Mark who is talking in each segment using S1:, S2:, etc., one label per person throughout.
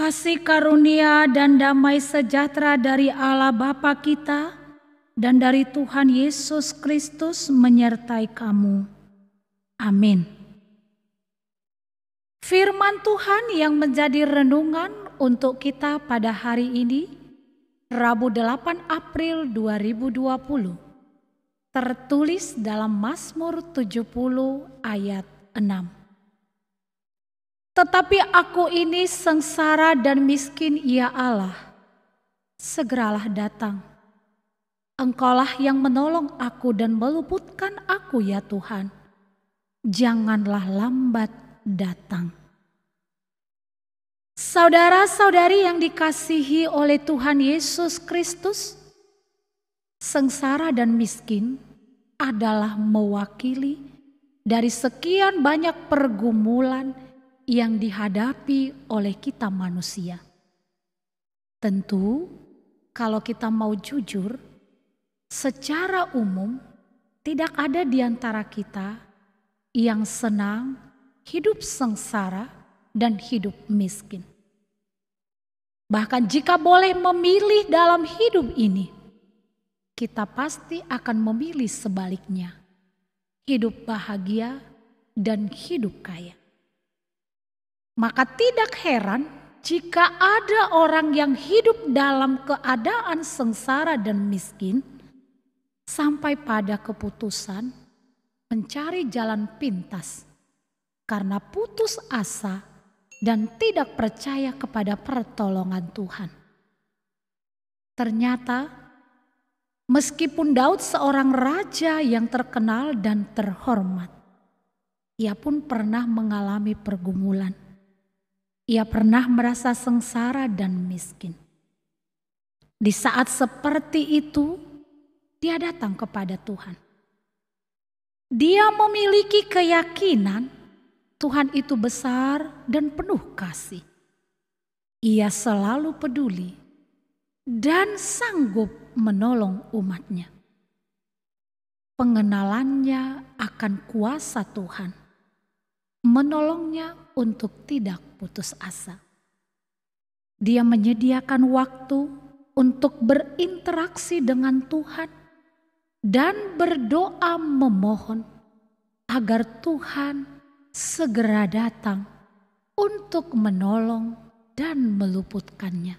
S1: Kasih karunia dan damai sejahtera dari Allah Bapa kita dan dari Tuhan Yesus Kristus menyertai kamu. Amin. Firman Tuhan yang menjadi renungan untuk kita pada hari ini, Rabu 8 April 2020, tertulis dalam Mazmur 70 ayat 6. Tetapi aku ini sengsara dan miskin, ya Allah, segeralah datang. Engkaulah yang menolong aku dan meluputkan aku, ya Tuhan. Janganlah lambat datang. Saudara-saudari yang dikasihi oleh Tuhan Yesus Kristus, sengsara dan miskin adalah mewakili dari sekian banyak pergumulan yang dihadapi oleh kita manusia. Tentu, kalau kita mau jujur, secara umum tidak ada di antara kita yang senang hidup sengsara dan hidup miskin. Bahkan jika boleh memilih dalam hidup ini, kita pasti akan memilih sebaliknya, hidup bahagia dan hidup kaya. Maka tidak heran jika ada orang yang hidup dalam keadaan sengsara dan miskin sampai pada keputusan mencari jalan pintas karena putus asa dan tidak percaya kepada pertolongan Tuhan. Ternyata meskipun Daud seorang raja yang terkenal dan terhormat, ia pun pernah mengalami pergumulan. Ia pernah merasa sengsara dan miskin. Di saat seperti itu, dia datang kepada Tuhan. Dia memiliki keyakinan Tuhan itu besar dan penuh kasih. Ia selalu peduli dan sanggup menolong umatnya. Pengenalannya akan kuasa Tuhan menolongnya untuk tidak putus asa. Dia menyediakan waktu untuk berinteraksi dengan Tuhan dan berdoa memohon agar Tuhan segera datang untuk menolong dan meluputkannya.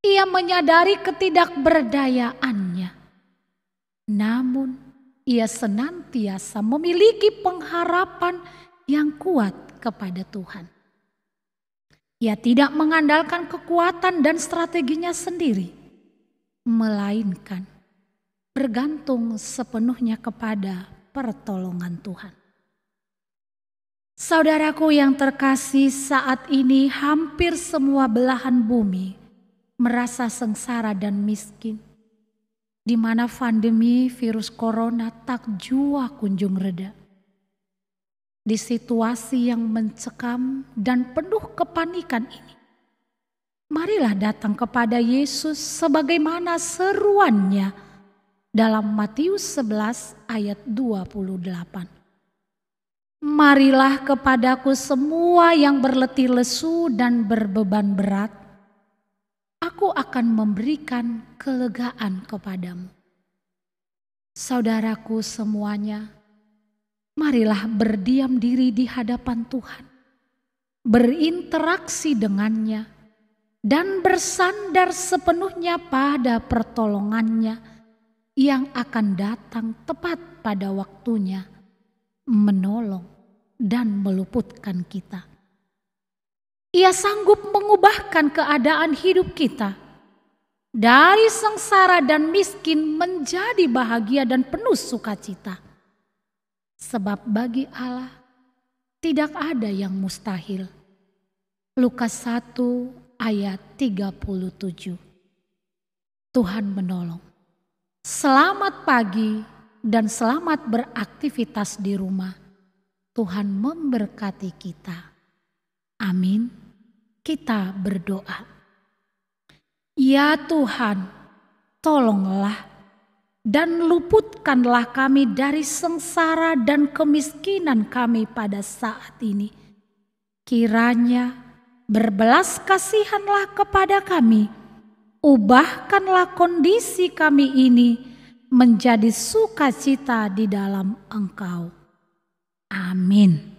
S1: Ia menyadari ketidakberdayaannya, namun ia senantiasa memiliki pengharapan yang kuat kepada Tuhan. Ia tidak mengandalkan kekuatan dan strateginya sendiri, melainkan bergantung sepenuhnya kepada pertolongan Tuhan. Saudaraku yang terkasih, saat ini hampir semua belahan bumi merasa sengsara dan miskin, di mana pandemi virus corona tak jua kunjung reda. Di situasi yang mencekam dan penuh kepanikan ini, marilah datang kepada Yesus sebagaimana seruannya dalam Matius 11 ayat 28. Marilah kepadaku semua yang berletih lesu dan berbeban berat, aku akan memberikan kelegaan kepadamu. Saudaraku semuanya, marilah berdiam diri di hadapan Tuhan, berinteraksi dengannya, dan bersandar sepenuhnya pada pertolongannya yang akan datang tepat pada waktunya, menolong dan meluputkan kita. Ia sanggup mengubahkan keadaan hidup kita dari sengsara dan miskin menjadi bahagia dan penuh sukacita. Sebab bagi Allah tidak ada yang mustahil. Lukas 1 ayat 37. Tuhan menolong. Selamat pagi dan selamat beraktivitas di rumah. Tuhan memberkati kita. Amin. Kita berdoa. Ya Tuhan, tolonglah dan luputkanlah kami dari sengsara dan kemiskinan kami pada saat ini. Kiranya berbelas kasihanlah kepada kami. Ubahkanlah kondisi kami ini menjadi sukacita di dalam Engkau. Amin.